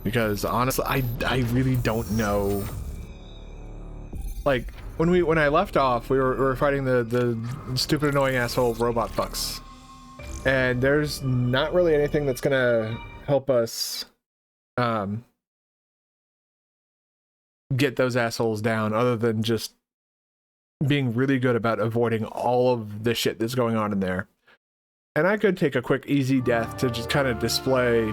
because honestly, I really don't know. Like when I left off, we were fighting the stupid annoying asshole robot fucks, and there's not really anything that's gonna help us get those assholes down other than just being really good about avoiding all of the shit that's going on in there. And I could take a quick easy death to just kind of display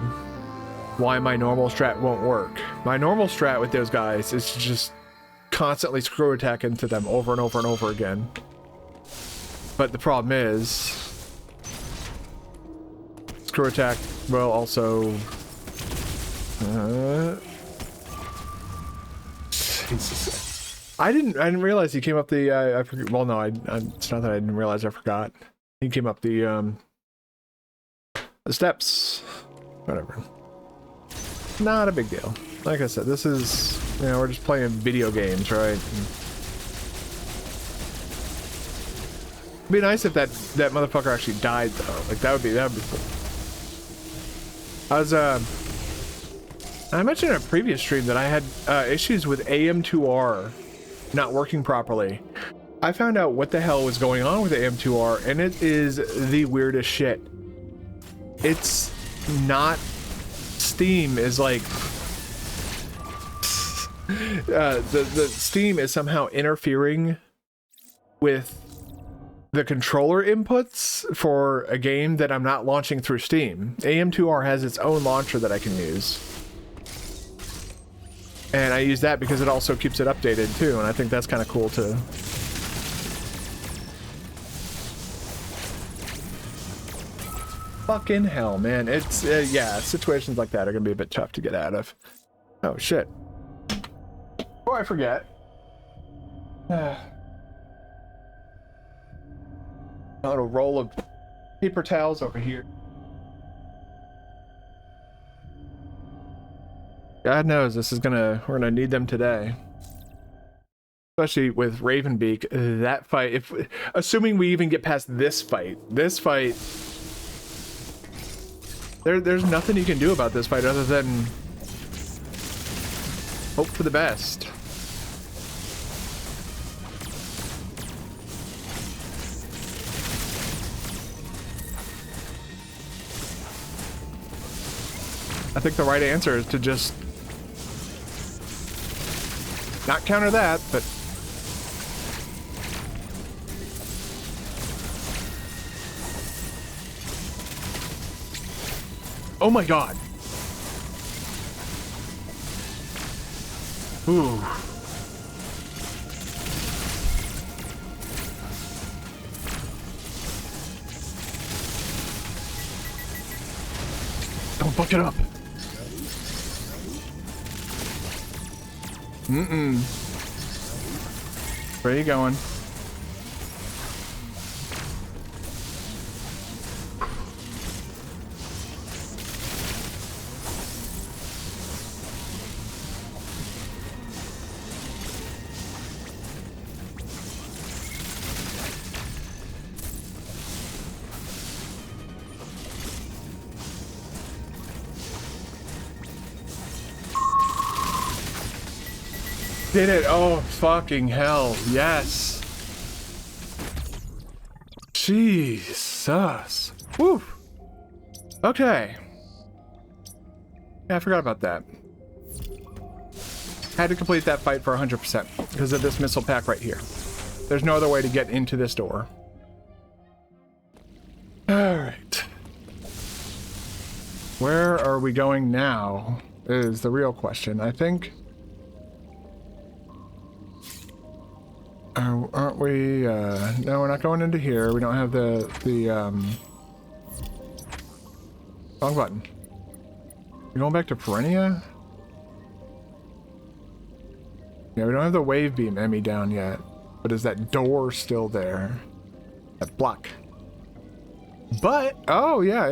why my normal strat won't work. My normal strat with those guys is to just constantly screw attack into them over and over and over again. But the problem is, screw attack will also I didn't realize he came up the I forget, well no, it's not that I didn't realize, I forgot. He came up the steps. Whatever. Not a big deal. Like I said, this is, you know, we're just playing video games, right? It'd be nice if that motherfucker actually died though. Like that would be cool. I mentioned in a previous stream that I had issues with AM2R not working properly. I found out what the hell was going on with AM2R, and it is the weirdest shit. It's not Steam is like the Steam is somehow interfering with the controller inputs for a game that I'm not launching through Steam. AM2R has its own launcher that I can use. And I use that because it also keeps it updated too, and I think that's kind of cool too. Fucking hell, man. It's, yeah, situations like that are gonna be a bit tough to get out of. Oh, shit. Before I forget. A little roll of paper towels over here. God knows this is we're gonna need them today. Especially with Ravenbeak, that fight, assuming we even get past this fight, there's nothing you can do about this fight other than hope for the best. I think the right answer is to just not counter that, but oh my god. Ooh. Don't fuck it up. Where are you going? Did it? Oh, fucking hell. Yes. Jesus. Woo. Okay. Yeah, I forgot about that. Had to complete that fight for 100% because of this missile pack right here. There's no other way to get into this door. Alright. Where are we going now is the real question, I think. Aren't we, no, we're not going into here. We don't have the wrong button. We're going back to Perennia? Yeah, we don't have the wave beam Emmy down yet. But is that door still there? That block. But, oh, yeah,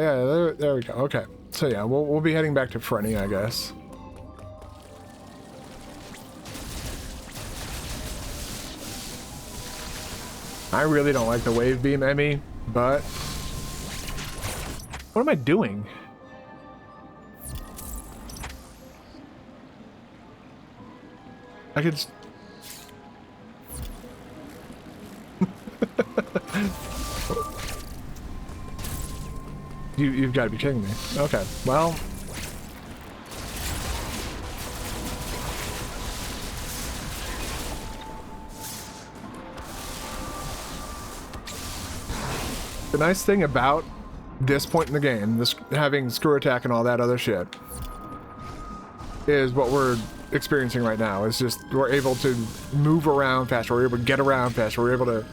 there we go. Okay. So yeah, we'll be heading back to Perennia, I guess. I really don't like the wave beam Emmy, but what am I doing? I could just... You've got to be kidding me. Okay, well... The nice thing about this point in the game, this having screw attack and all that other shit, is what we're experiencing right now. Is just we're able to move around faster, we're able to get around faster, we're able to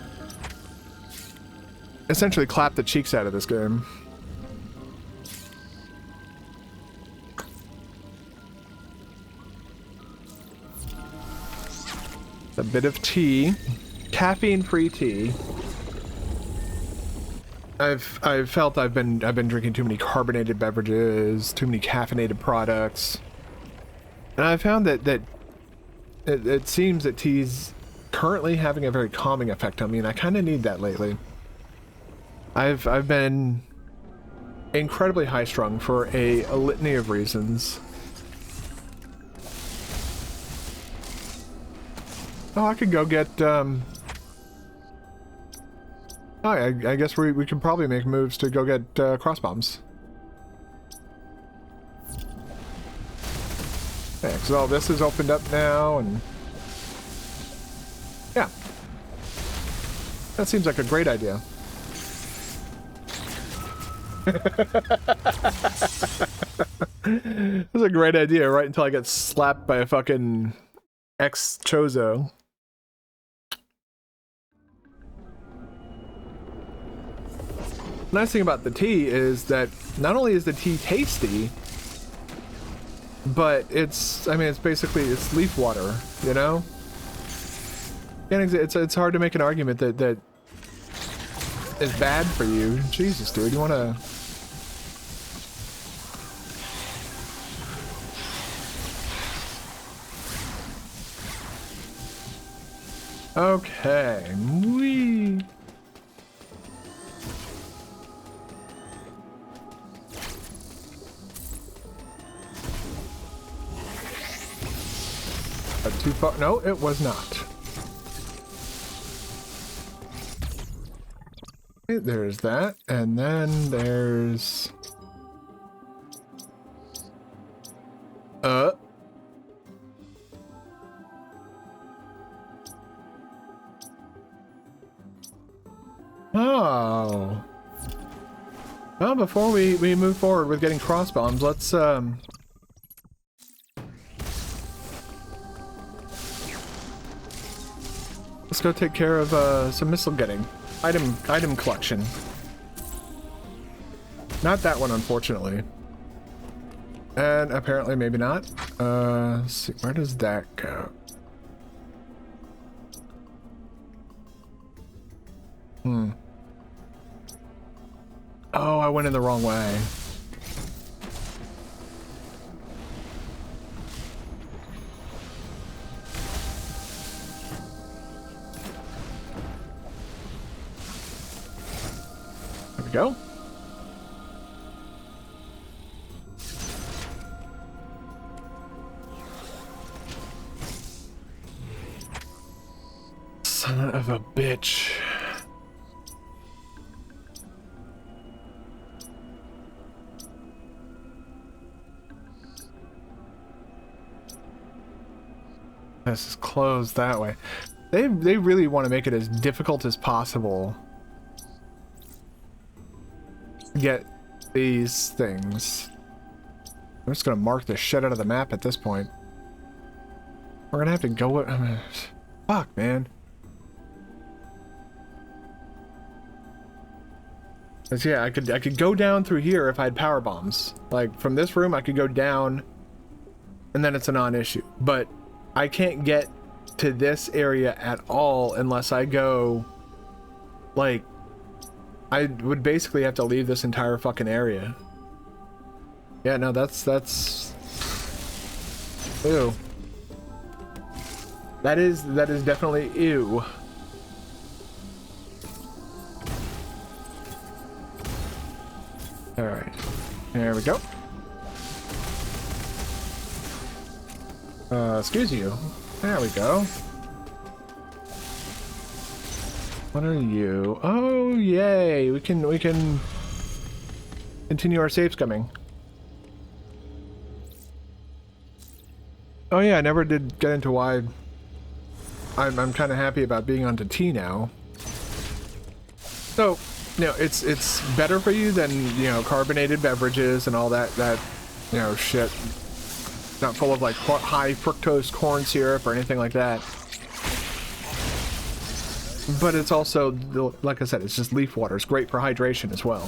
essentially clap the cheeks out of this game. A bit of tea, caffeine-free tea. I've felt I've been drinking too many carbonated beverages, too many caffeinated products, and I found that it seems that tea's currently having a very calming effect on me, and I kind of need that lately. I've been incredibly high-strung for a litany of reasons. Oh, I could go get Oh, I guess we could probably make moves to go get crossbombs. Yeah, because all this is opened up now, and yeah, that seems like a great idea. That's a great idea, right until I get slapped by a fucking ex-chozo. The nice thing about the tea is that not only is the tea tasty, but it's, I mean, it's basically, it's leaf water, you know? And it's hard to make an argument that is bad for you. Jesus, dude, you wanna... Okay, whee. Too far? No, it was not. Okay, there's that, and then there's... Oh. Well, before we move forward with getting crossbombs, let's go take care of some missile getting. Item collection. Not that one, unfortunately. And apparently maybe not. Let's see, where does that go? Oh, I went in the wrong way. There we go. Son of a bitch. This is closed that way. They really want to make it as difficult as possible to get these things. I'm just gonna mark the shit out of the map at this point. We're gonna have to go. I mean, fuck, man. Cause yeah, I could go down through here if I had power bombs. Like from this room, I could go down, and then it's a non-issue. But I can't get to this area at all unless I go, like, I would basically have to leave this entire fucking area. Yeah, no, that's ew. That is definitely ew. All right, there we go. Excuse you. There we go. What are you? Oh, yay! We can continue our saves coming. Oh yeah, I never did get into why I'm kind of happy about being onto tea now. So, you know, it's better for you than, you know, carbonated beverages and all that you know, shit. Not full of like high fructose corn syrup or anything like that. But it's also, like I said, it's just leaf water. It's great for hydration as well.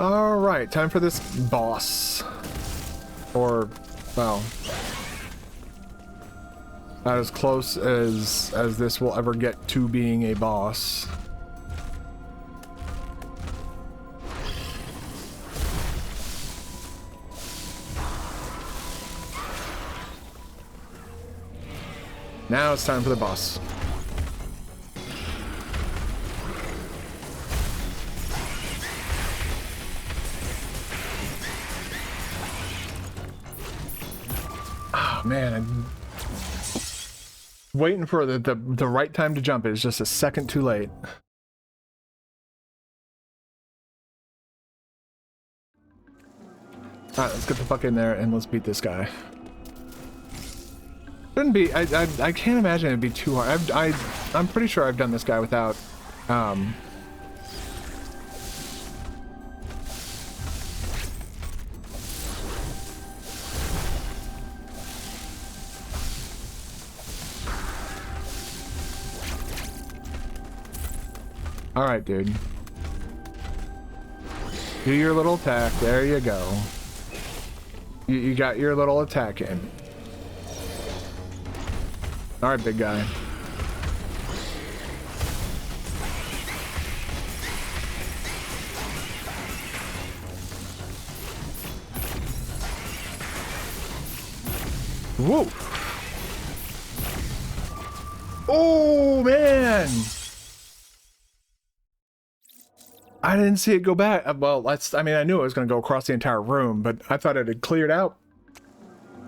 Alright, time for this boss. Or, well, not as close as this will ever get to being a boss. Now it's time for the boss. Oh man, I'm waiting for the right time to jump. It's just a second too late. Alright, let's get the fuck in there and let's beat this guy. Shouldn't be. I can't imagine it'd be too hard. I'm pretty sure I've done this guy without. All right, dude. Do your little attack. There you go. You got your little attack in. Alright, big guy. Whoa! Oh, man! I didn't see it go back. Well, I mean, I knew it was going to go across the entire room, but I thought it had cleared out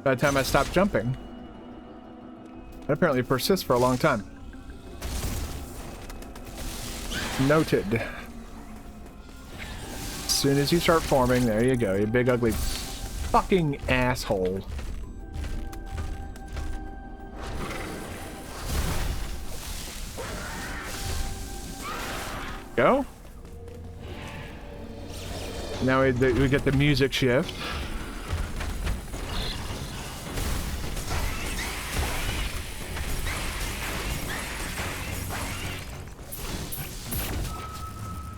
by the time I stopped jumping. That apparently persists for a long time. Noted. As soon as you start forming, there you go, you big ugly fucking asshole. Go. Now we get the music shift.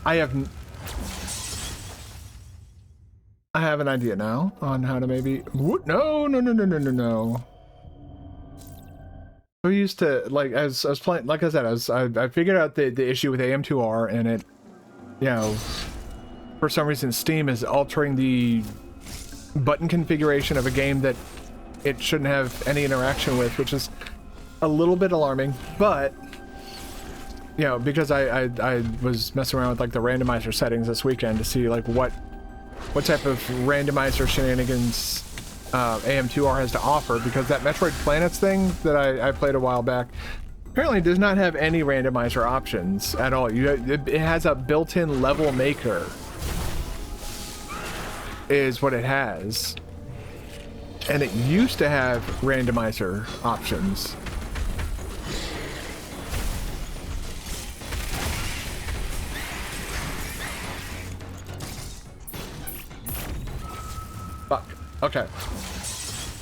I have an idea now on how to maybe. No. I used to, like, as I was playing, like I said, I figured out the issue with AM2R, and it, you know, for some reason Steam is altering the button configuration of a game that it shouldn't have any interaction with, which is a little bit alarming, but you know, because I was messing around with like the randomizer settings this weekend to see like what type of randomizer shenanigans AM2R has to offer, because that Metroid Planets thing that I played a while back apparently does not have any randomizer options at all. It has a built-in level maker is what it has, and it used to have randomizer options. Fuck. Okay.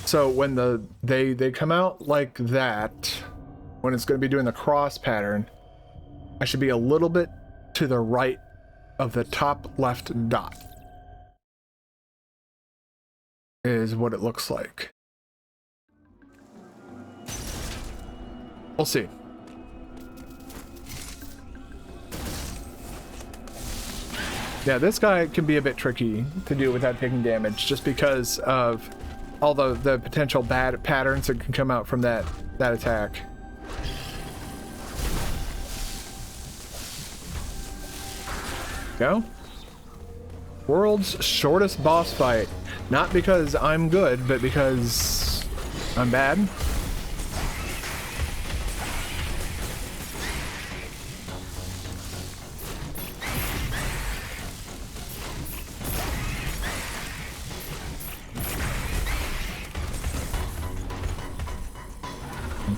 So when they come out like that, when it's going to be doing the cross pattern, I should be a little bit to the right of the top left dot. Is what it looks like. We'll see. Yeah, this guy can be a bit tricky to do without taking damage, just because of all the potential bad patterns that can come out from that attack. Go. World's shortest boss fight. Not because I'm good, but because I'm bad.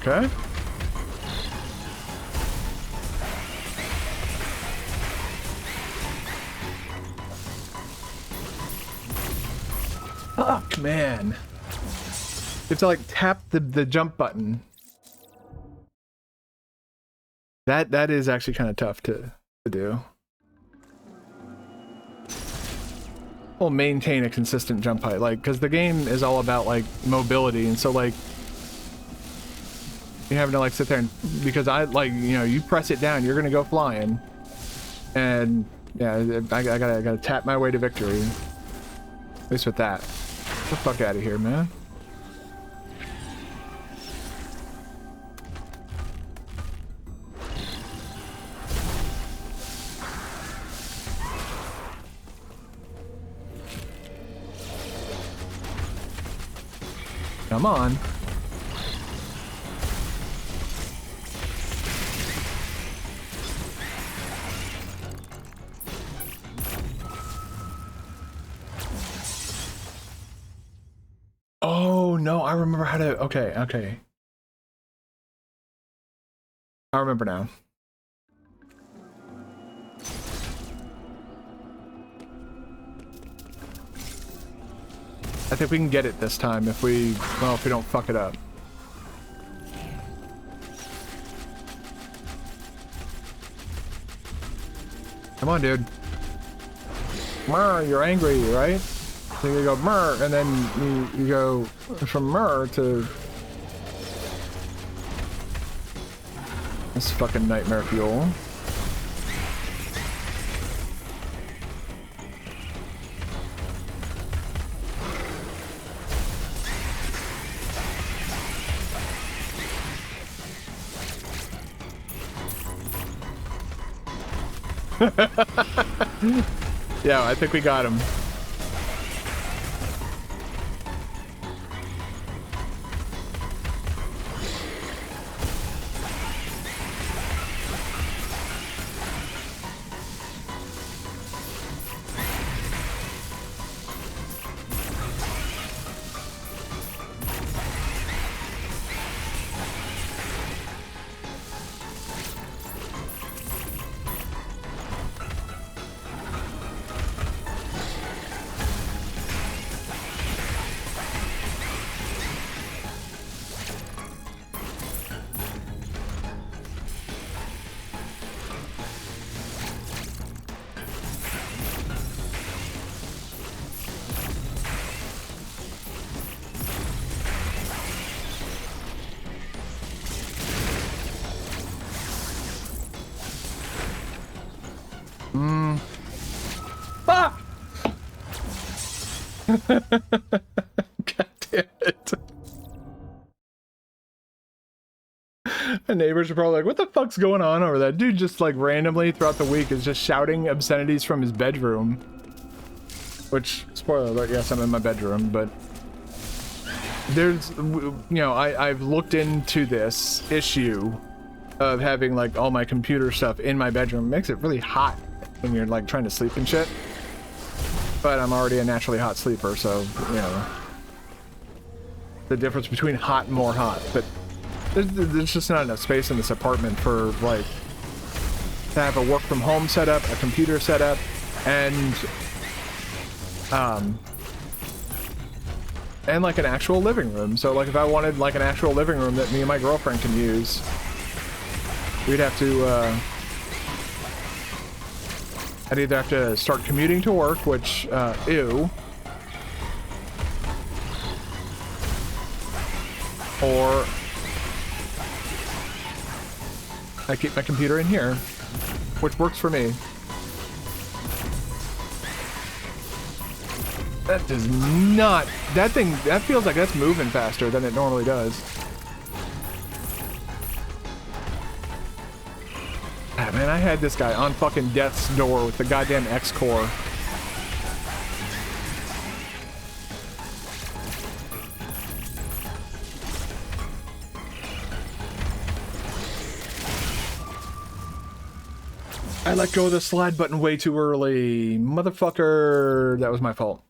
Okay. Fuck, man. You have to like tap the jump button. That is actually kind of tough to do. We'll maintain a consistent jump height, like, because the game is all about like mobility, and so like you having to like sit there and, because I like, you know, you press it down, you're gonna go flying, and yeah, I gotta tap my way to victory. At least with that. Get the fuck out of here, man. Come on. Oh, no, I remember how to... Okay, okay. I remember now. I think we can get it this time if we... Well, if we don't fuck it up. Come on, dude. Murr, you're angry, right? So you go murr, and then you go from murr to this fucking nightmare fuel. Yeah, I think we got him. Fuck! God damn it. My neighbors are probably like, what the fuck's going on over there? Dude just like randomly throughout the week is just shouting obscenities from his bedroom. Which, spoiler alert, yes, I'm in my bedroom, but there's, you know, I've looked into this issue of having like all my computer stuff in my bedroom. It makes it really hot when you're like trying to sleep and shit. But I'm already a naturally hot sleeper, so, you know, the difference between hot and more hot. But there's just not enough space in this apartment for like to have a work from home setup, a computer setup, and like an actual living room. So like if I wanted like an actual living room that me and my girlfriend can use, we'd have to I'd either have to start commuting to work, which ew, or I keep my computer in here, which works for me. That does not... That thing... That feels like that's moving faster than it normally does. Ah, man, I had this guy on fucking death's door with the goddamn X-Core. I let go of the slide button way too early. Motherfucker, that was my fault.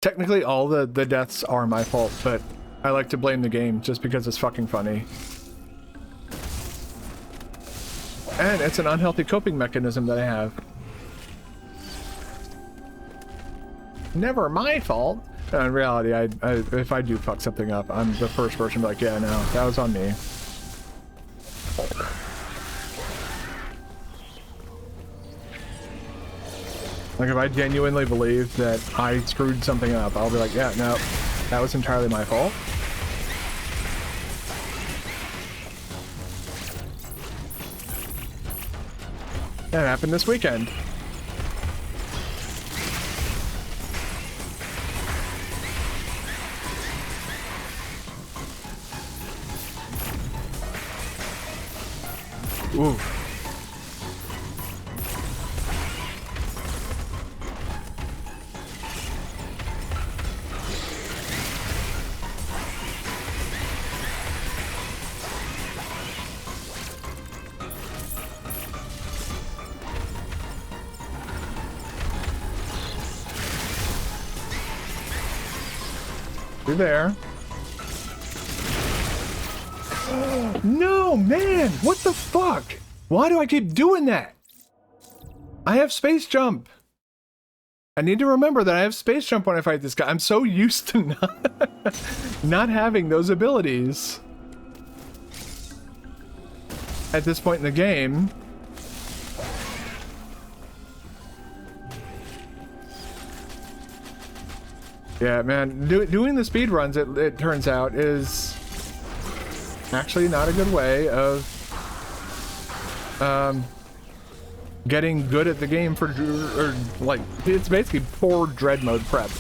Technically, all the deaths are my fault, but I like to blame the game just because it's fucking funny. And it's an unhealthy coping mechanism that I have. Never my fault. In reality, if I do fuck something up, I'm the first person to be like, yeah, no, that was on me. Like, if I genuinely believe that I screwed something up, I'll be like, yeah, no, that was entirely my fault. That happened this weekend. Ooh. You're there. No, man! What the fuck? Why do I keep doing that? I have space jump. I need to remember that I have space jump when I fight this guy. I'm so used to not having those abilities at this point in the game. Yeah, man, doing the speed runs, it turns out, is actually not a good way of getting good at the game for, or like, it's basically poor Dread mode prep.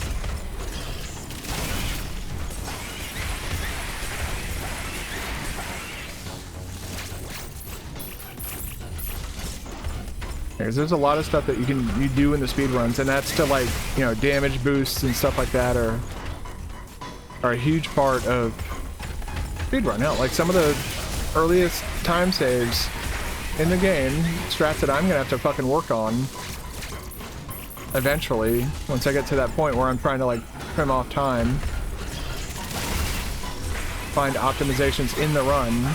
There's a lot of stuff that you do in the speed runs, and that's to, like, you know, damage boosts and stuff like that are a huge part of speedrun. Hell, like some of the earliest time saves in the game, strats that I'm gonna have to fucking work on eventually, once I get to that point where I'm trying to, like, trim off time, find optimizations in the run.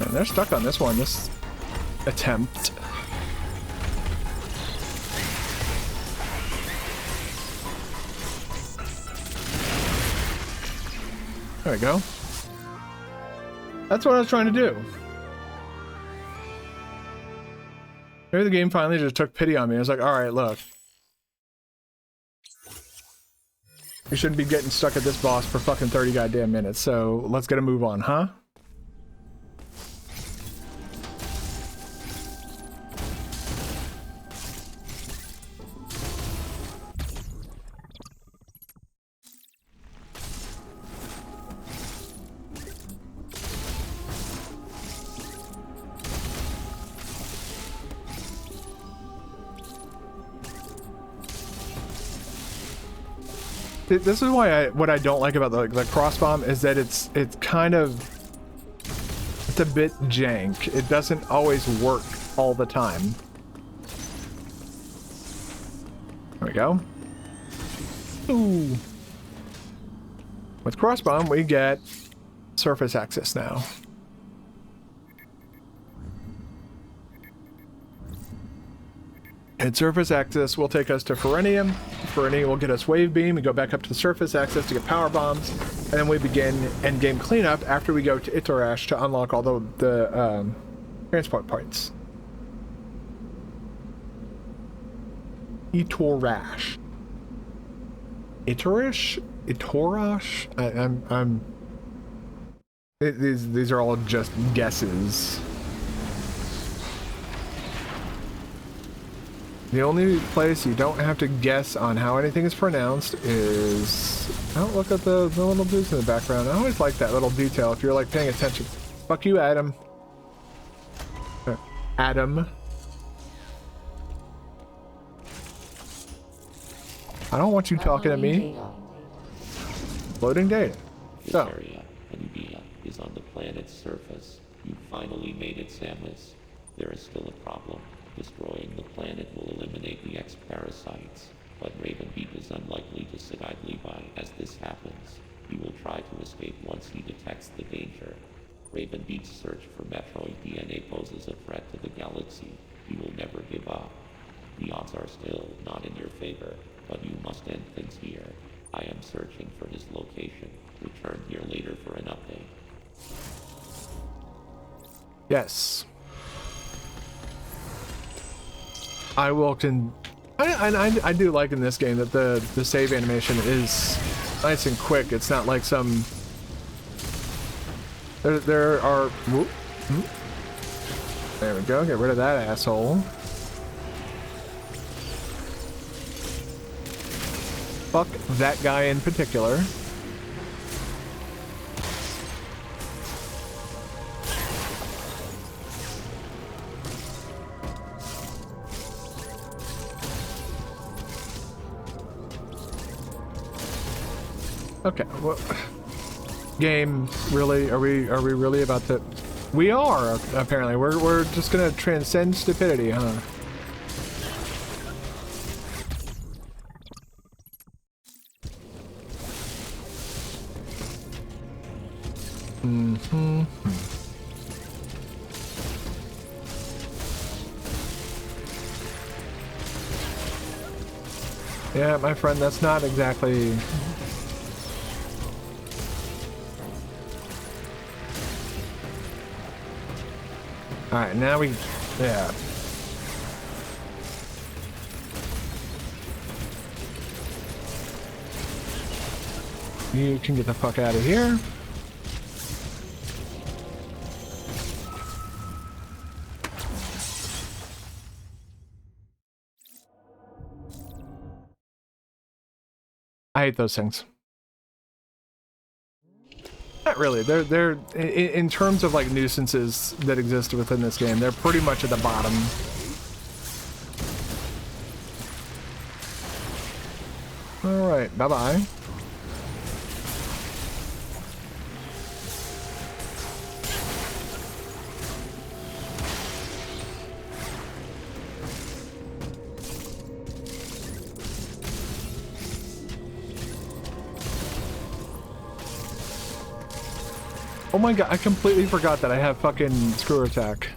And they're stuck on this one, this attempt. There we go. That's what I was trying to do. Maybe the game finally just took pity on me. I was like, alright, look. You shouldn't be getting stuck at this boss for fucking 30 goddamn minutes, so let's get a move on, huh? This is why what I don't like about the cross bomb is that it's kind of, it's a bit jank. It doesn't always work all the time. There we go. Ooh. With cross bomb, we get surface access now. And surface access will take us to Ferenium. Ferenium will get us wave beam. We go back up to the surface access to get power bombs, and then we begin endgame cleanup after we go to Itorash to unlock all the transport points. Itorash. Itorash? Itorash? These are all just guesses. The only place you don't have to guess on how anything is pronounced is... Don't look at the little dudes in the background. I always like that little detail if you're, like, paying attention. Fuck you, Adam. Adam. I don't want you talking to me. Loading data. So. Area is on the planet's surface. You finally made it, Samus. There is still a problem. Destroying the planet will eliminate the X-parasites, but Ravenbeak is unlikely to sit idly by as this happens. He will try to escape once he detects the danger. Ravenbeak's search for Metroid DNA poses a threat to the galaxy. He will never give up. The odds are still not in your favor, but you must end things here. I am searching for his location. Return here later for an update. Yes. I will I do like in this game that the save animation is nice and quick. It's not like some there are whoop, whoop. There we go, get rid of that asshole. Fuck that guy in particular. Okay, well, game, really? Are we really about to? We are, apparently. We're just gonna transcend stupidity, huh? Mm-hmm. Yeah, my friend, that's not exactly... Alright, now we... yeah. You can get the fuck out of here. I hate those things. Not really. They're in terms of like nuisances that exist within this game, they're pretty much at the bottom. All right, bye-bye. Oh my god, I completely forgot that I have fucking screw attack.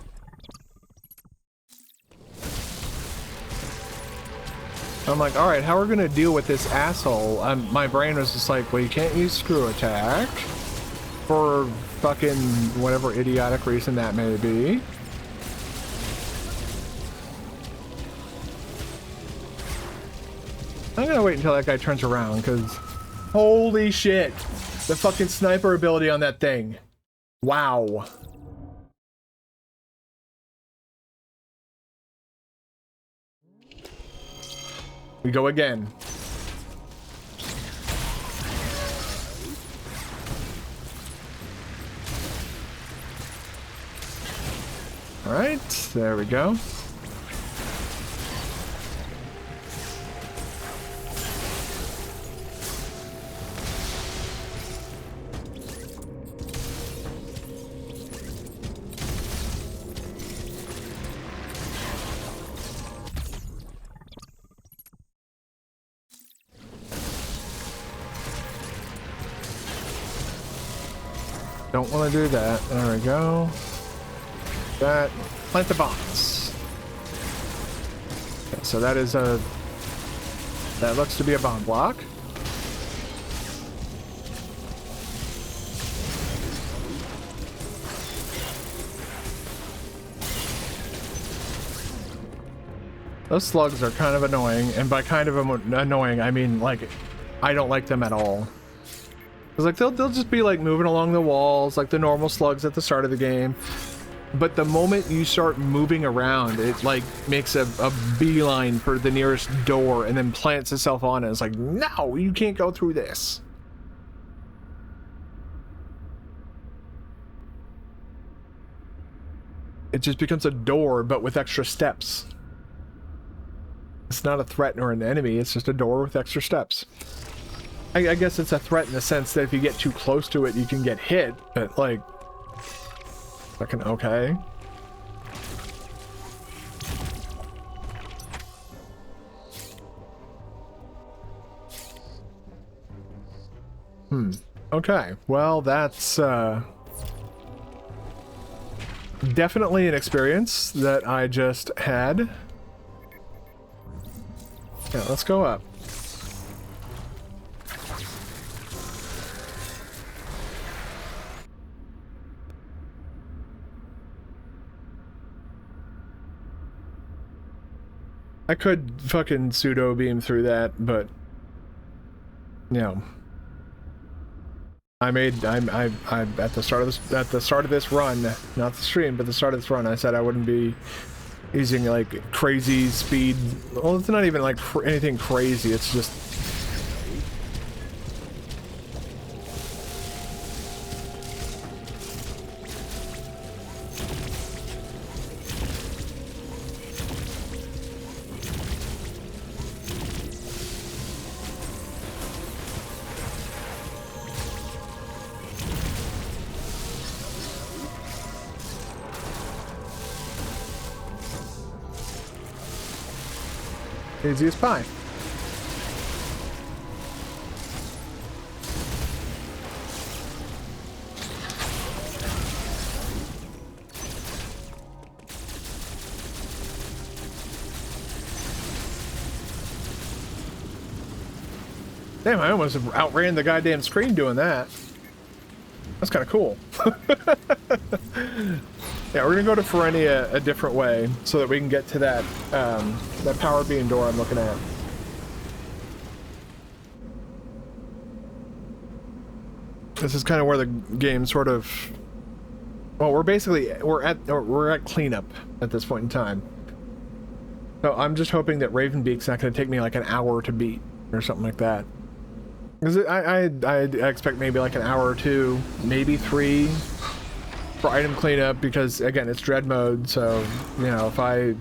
I'm like, alright, how are we gonna deal with this asshole? My brain was just like, well, you can't use screw attack for fucking whatever idiotic reason that may be. I'm gonna wait until that guy turns around, because holy shit, the fucking sniper ability on that thing. Wow. We go again. All right, there we go. Don't want to do that. There we go. That. Plant the bombs. Okay, so that is a... that looks to be a bomb block. Those slugs are kind of annoying, and by kind of annoying, I mean, like, I don't like them at all. Cause like they'll just be like moving along the walls like the normal slugs at the start of the game, but the moment you start moving around, it like makes a beeline for the nearest door and then plants itself on it. It's like, no, you can't go through this. It just becomes a door, but with extra steps. It's not a threat nor an enemy, it's just a door with extra steps. I guess it's a threat in the sense that if you get too close to it, you can get hit, but like, fucking okay. Okay, well, that's definitely an experience that I just had. Yeah, let's go up. I could fucking pseudo beam through that, but you know, I'm at the start of this run, not the stream, but the start of this run, I said I wouldn't be using like crazy speed. Well, it's not even like anything crazy. It's just easy as pie. Damn, I almost outran the goddamn screen doing that. That's kind of cool. Yeah, we're gonna go to Ferenia a different way so that we can get to that that power beam door I'm looking at. This is kind of where the game sort of, well, we're at cleanup at this point in time. So I'm just hoping that Ravenbeak's not going to take me like an hour to beat or something like that. Because I expect maybe like an hour or two, maybe 3 for item cleanup, because again, it's Dread mode, so you know, if I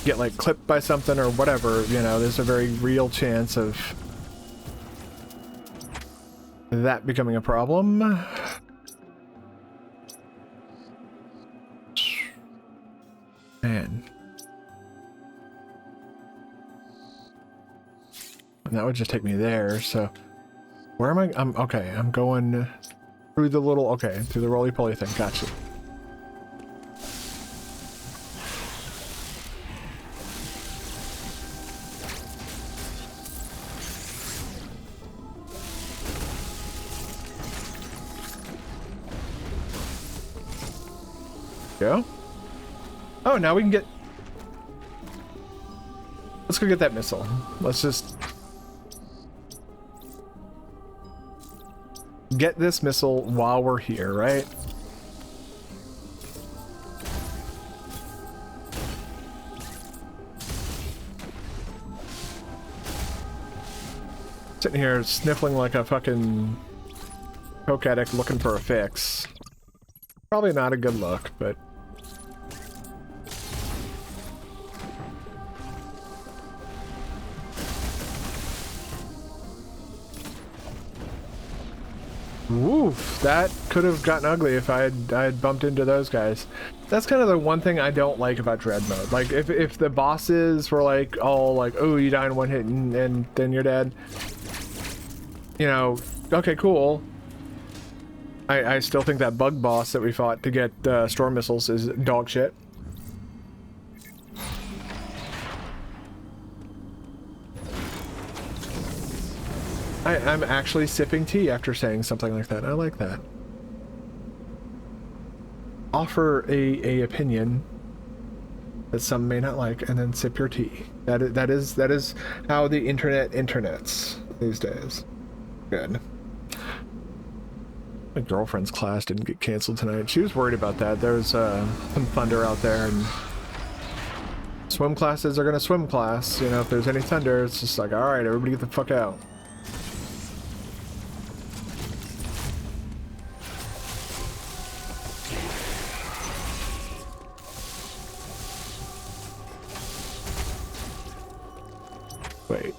get like clipped by something or whatever, you know, there's a very real chance of that becoming a problem. Man. And that would just take me there, so where am I? Okay, I'm going through the little, okay, through the roly-poly thing, gotcha. Go. Oh, now we can get, let's go get that missile. Let's just get this missile while we're here, right? Sitting here sniffling like a fucking coke addict looking for a fix. Probably not a good look, but woof, that could have gotten ugly if I had bumped into those guys. That's kind of the one thing I don't like about Dread mode. Like, if the bosses were like, all like, oh, you die in one hit and then you're dead. You know, okay, cool. I still think that bug boss that we fought to get storm missiles is dog shit. I'm actually sipping tea after saying something like that. I like that. Offer a opinion that some may not like, and then sip your tea. That is how the internet internets these days. Good. My girlfriend's class didn't get canceled tonight. She was worried about that. There's some thunder out there, and swim classes are gonna swim class. You know, if there's any thunder, it's just like, all right, everybody get the fuck out. Wait.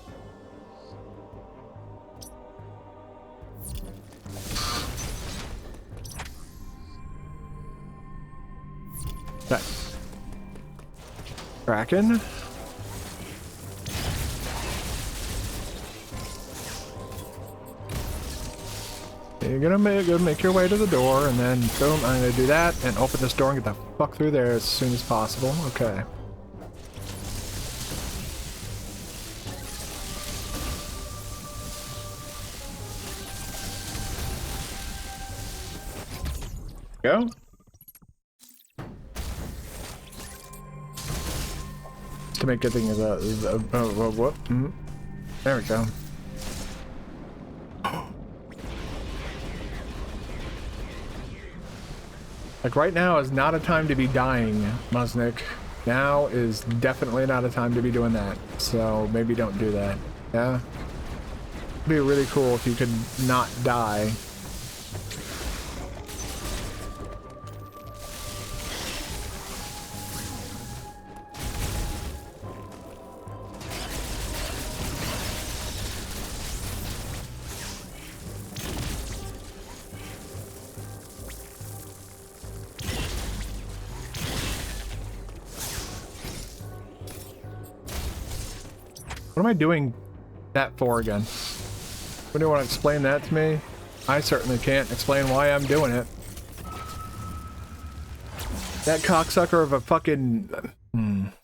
Okay. Kraken. You're gonna make your way to the door, and then boom, I'm gonna do that and open this door and get the fuck through there as soon as possible. Okay. Go. To make good thing is whoop. There we go. Like right now is not a time to be dying, Musnik. Now is definitely not a time to be doing that. So maybe don't do that. Yeah. It'd be really cool if you could not die. What am I doing that for again? Would you want to explain that to me? I certainly can't explain why I'm doing it. That cocksucker of a fucking... Like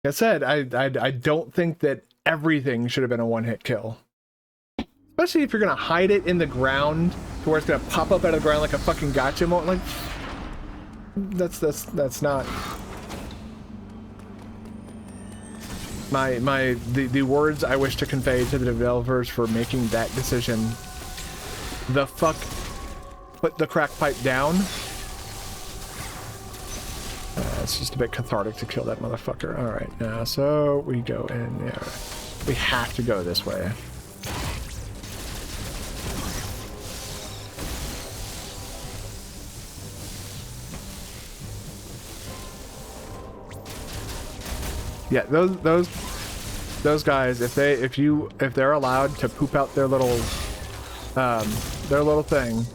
I said, I don't think that everything should have been a one-hit kill. Especially if you're gonna hide it in the ground to where it's gonna pop up out of the ground like a fucking gotcha moment. Like, that's not... The words I wish to convey to the developers for making that decision. The fuck put the crack pipe down. It's just a bit cathartic to kill that motherfucker. Alright, now so we go in there. We have to go this way. Yeah, those guys, if they're allowed to poop out their little thing.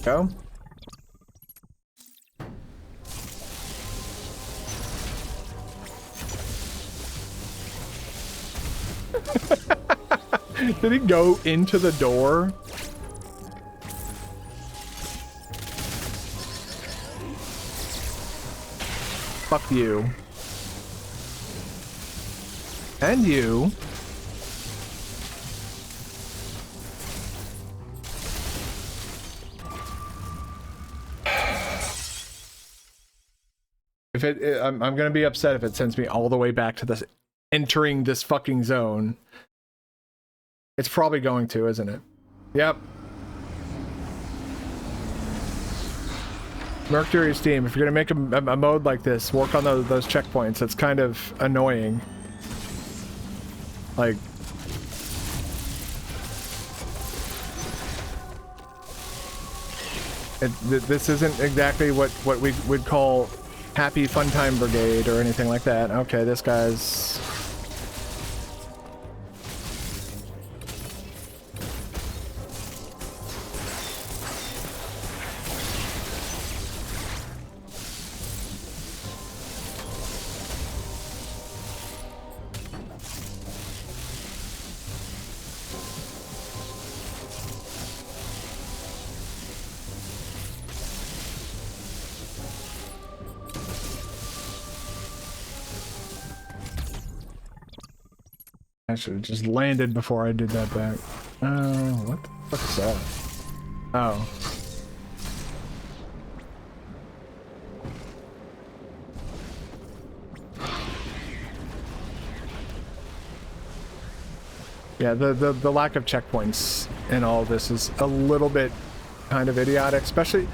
Go. Did he go into the door? Fuck you. And you. If I'm gonna be upset if it sends me all the way back to this, entering this fucking zone. It's probably going to, isn't it? Yep. Mercury's team, if you're gonna make a mode like this, work on those checkpoints. It's kind of annoying. Like, this isn't exactly what we would call happy fun time brigade or anything like that. Okay, this guy's... I should have just landed before I did that back. What the fuck is that? Oh. Yeah, the lack of checkpoints in all this is a little bit kind of idiotic, especially,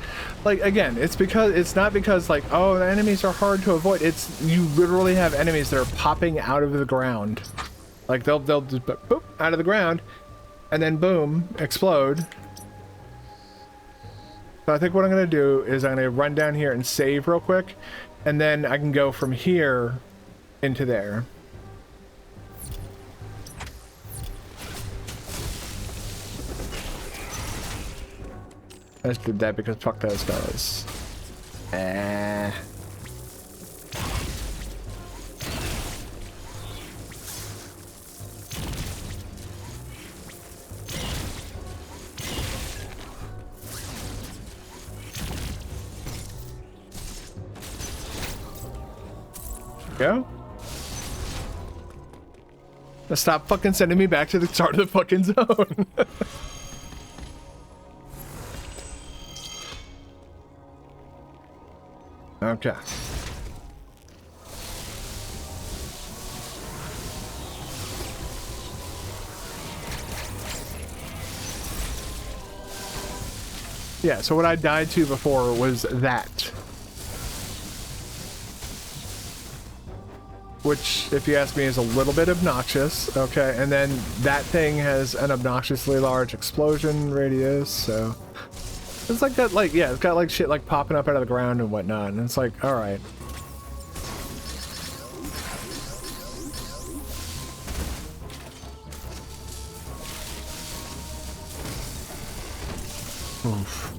like, again, it's not because like, oh, the enemies are hard to avoid. It's, you literally have enemies that are popping out of the ground. Like, they'll just boop out of the ground, and then boom, explode. So I think what I'm gonna do is I'm gonna run down here and save real quick, and then I can go from here into there. I just did that because fuck those guys. Go. Now stop fucking sending me back to the start of the fucking zone. Okay. Yeah, so what I died to before was that. Which, if you ask me, is a little bit obnoxious. Okay, and then that thing has an obnoxiously large explosion radius, so... It's like that, like, yeah, it's got like shit like popping up out of the ground and whatnot, and it's like, alright. Oof.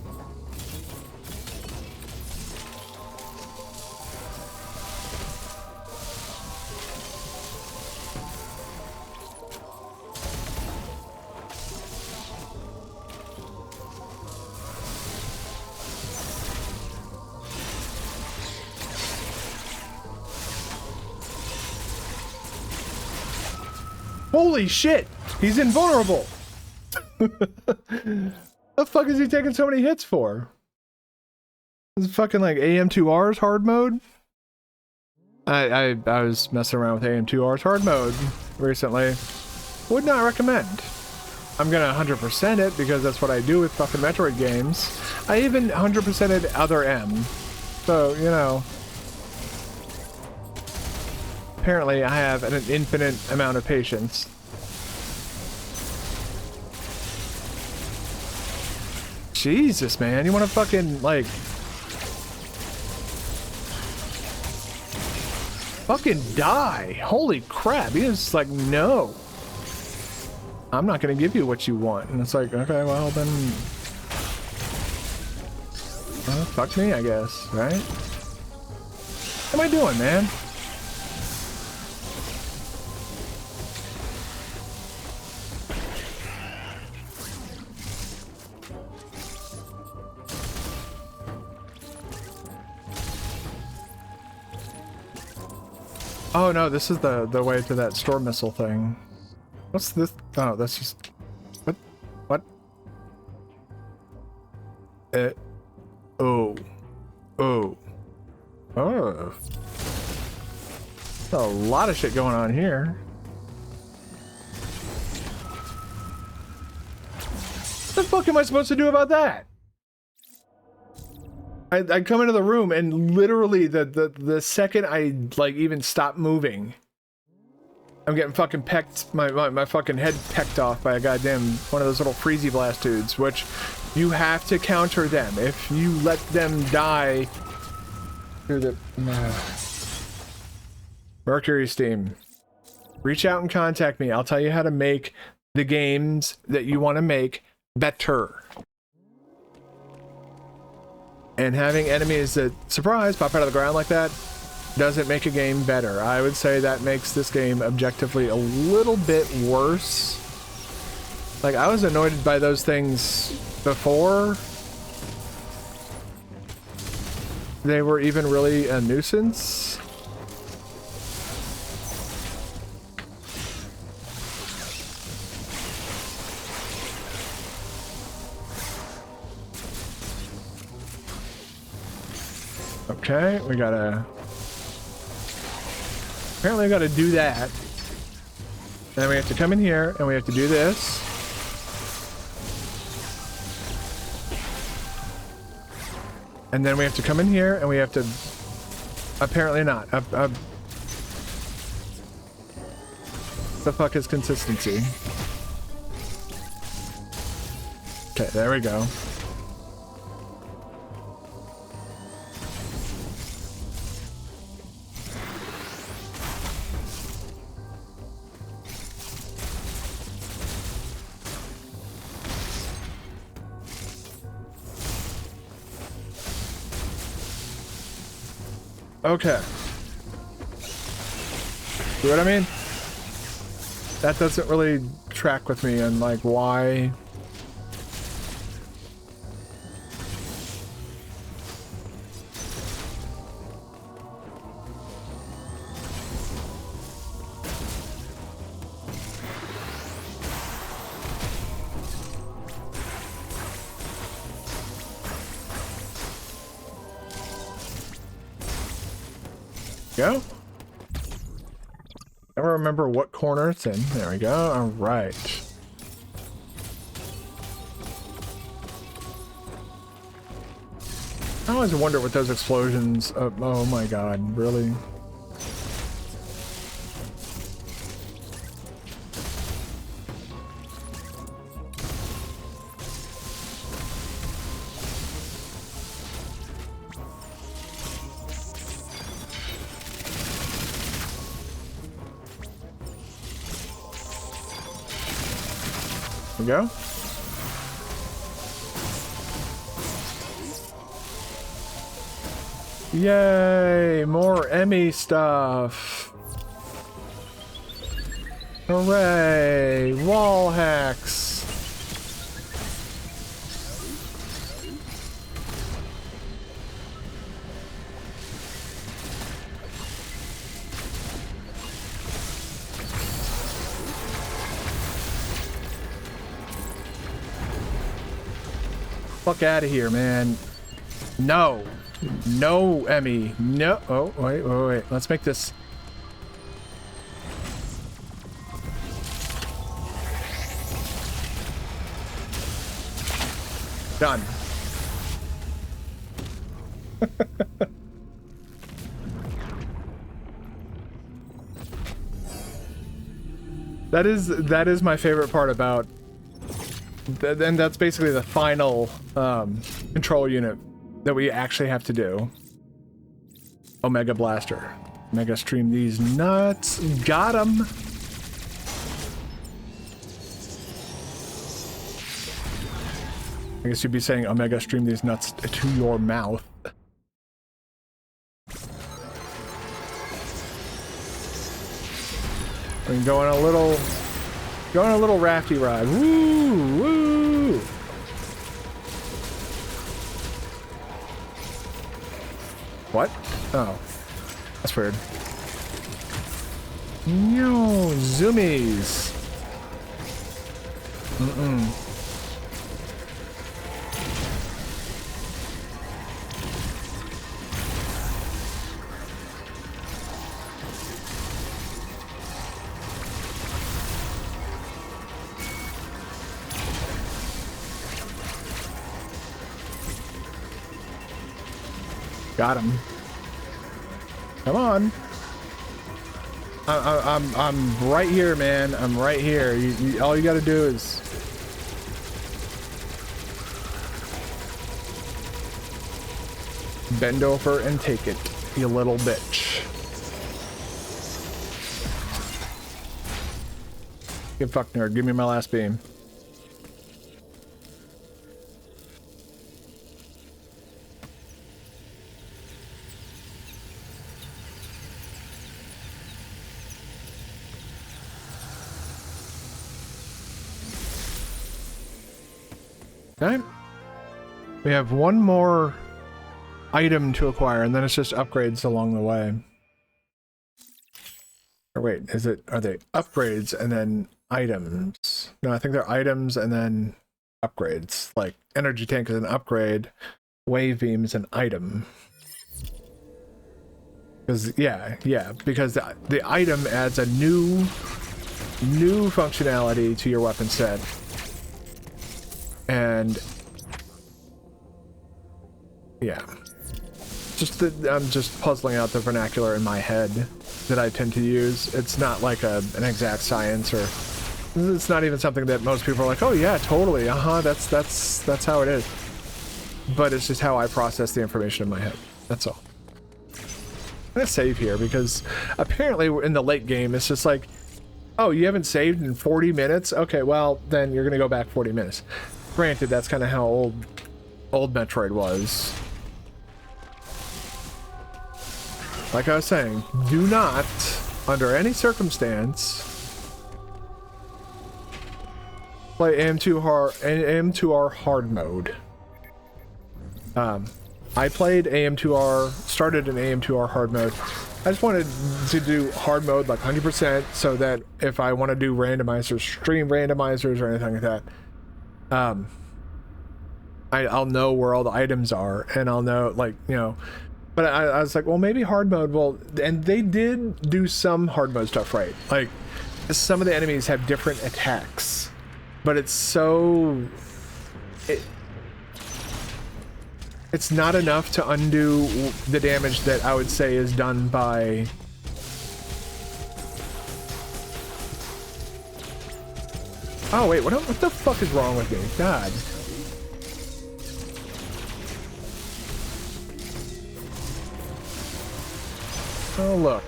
Holy shit! He's invulnerable! The fuck is he taking so many hits for? This is fucking like AM2R's hard mode? I was messing around with AM2R's hard mode recently. Would not recommend. I'm gonna 100% it because that's what I do with fucking Metroid games. I even 100%ed Other M. So, you know. Apparently, I have an infinite amount of patience. Jesus, man. You want to fucking, like... Fucking die. Holy crap. He is like, no. I'm not going to give you what you want. And it's like, okay, well, then... Well, fuck me, I guess, right? What am I doing, man? Oh no, this is the way to that storm missile thing. What's this? Oh, that's just... What? What? Oh. Oh. Oh. There's a lot of shit going on here. What the fuck am I supposed to do about that? I come into the room and literally the second I like even stop moving, I'm getting fucking pecked, my fucking head pecked off by a goddamn one of those little freezy blast dudes, which you have to counter them. If you let them die through the... Mercury Steam. Reach out and contact me. I'll tell you how to make the games that you want to make better. And having enemies that, surprise, pop out of the ground like that doesn't make a game better. I would say that makes this game objectively a little bit worse. Like, I was annoyed by those things before they were even really a nuisance. Okay, we gotta... Apparently we gotta do that. Then we have to come in here, and we have to do this. And then we have to come in here, and we have to... Apparently not. The fuck is consistency? Okay, there we go. Okay. See what I mean? That doesn't really track with me and like why. Go. I don't remember what corner it's in. There we go. All right. I always wonder what those explosions. Oh my god! Really? Go. Yay, more Emmy stuff. Hooray, wall hacks. Fuck out of here, man. No. No, Emmy. No. Oh, wait. Let's make this. Done. That is my favorite part about. And that's basically the final control unit that we actually have to do. Omega Blaster. Mega stream these nuts. Got him. I guess you'd be saying Omega stream these nuts to your mouth. We can go on a little rafty ride. Woo! Woo! What? Oh. That's weird. No, zoomies. Got him. Come on. I'm right here, man. I'm right here. All you gotta do is bend over and take it, you little bitch. Get fucked, nerd. Give me my last beam. Okay. We have one more item to acquire, and then it's just upgrades along the way. Or wait, are they upgrades and then items? No, I think they're items and then upgrades. Like energy tank is an upgrade, wave beam is an item. Because because the item adds a new functionality to your weapon set. And yeah, I'm just puzzling out the vernacular in my head that I tend to use. It's not like an exact science, or it's not even something that most people are like, oh yeah, totally, that's how it is. But it's just how I process the information in my head. That's all. I'm gonna save here because apparently in the late game it's just like, oh, you haven't saved in 40 minutes? Okay, well then you're gonna go back 40 minutes. Granted, that's kind of how old Metroid was. like I was saying, do not, under any circumstance, play AM2R hard mode. I played AM2R, started in AM2R hard mode. I just wanted to do hard mode like 100% so that if I want to do randomizers, stream randomizers or anything like that, I'll know where all the items are, and I'll know, like, you know. But I was like, well, maybe hard mode will, and they did do some hard mode stuff right. Like, some of the enemies have different attacks, but it's so, it's not enough to undo the damage that I would say is done by... Oh wait, what the fuck is wrong with me? God. Oh look.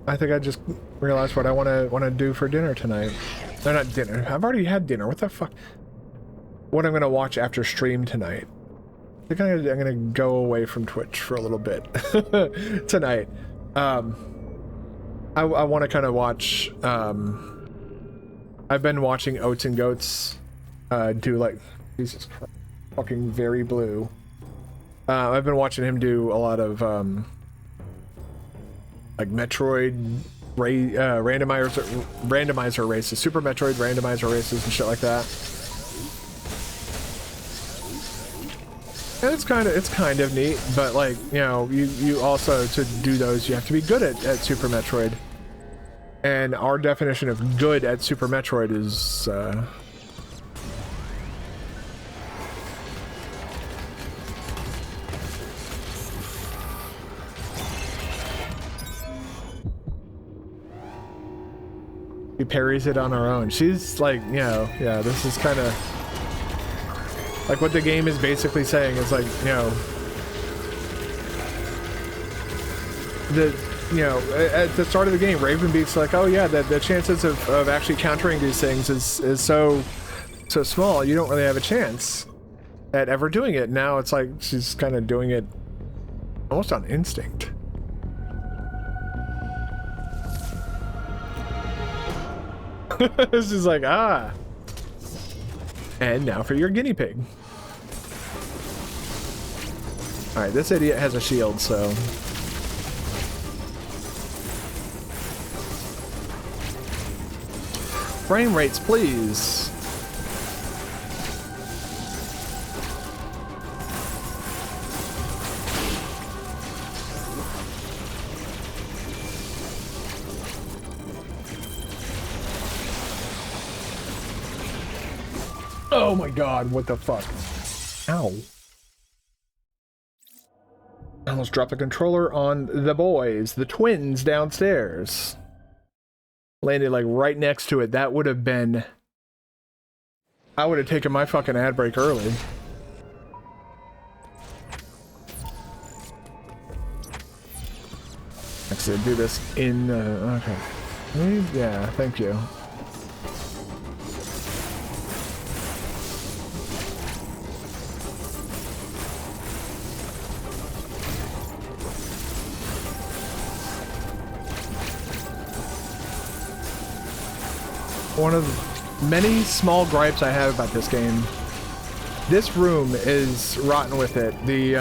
I think I just realized what I want to do for dinner tonight. No, not dinner. I've already had dinner. What the fuck? What I'm gonna watch after stream tonight. I think I'm gonna go away from Twitch for a little bit tonight. I want to kind of watch. I've been watching Oats and Goats do, like, Jesus Christ, fucking very blue. I've been watching him do a lot of like Metroid randomizer races, Super Metroid randomizer races and shit like that. And it's kind of neat, but, like, you know, you also, to do those, you have to be good at Super Metroid. And our definition of good at Super Metroid is he parries it on our own. She's like, you know, yeah, this is kind of like what the game is basically saying is, like, you know, at the start of the game, Ravenbeak's like, oh yeah, the chances of actually countering these things is so small, you don't really have a chance at ever doing it. Now it's like she's kind of doing it almost on instinct. This is like, ah. And now for your guinea pig. Alright, this idiot has a shield, so... Frame rates, please. Oh my god, what the fuck? Ow. I almost dropped the controller on the boys, the twins downstairs. Landed like right next to it. That would have been... I would have taken my fucking ad break early. Actually, do this in... okay. Yeah, thank you. One of the many small gripes I have about this game. This room is rotten with it. The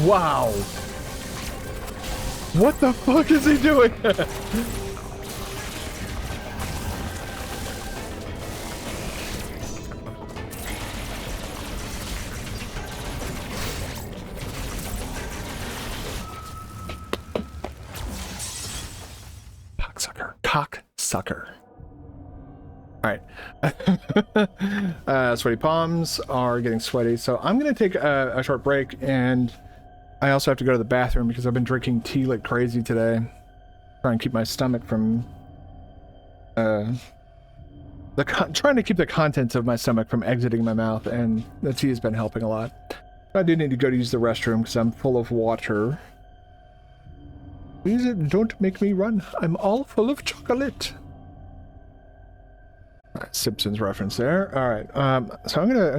wow. What the fuck is he doing? Cocksucker. sucker. All right. Sweaty palms are getting sweaty, so I'm gonna take a short break, and I also have to go to the bathroom because I've been drinking tea like crazy today. Trying to keep my stomach from trying to keep the contents of my stomach from exiting my mouth, and the tea has been helping a lot. I do need to go to use the restroom because I'm full of water. Please don't make me run. I'm all full of chocolate. All right, Simpsons reference there. All right, so I'm gonna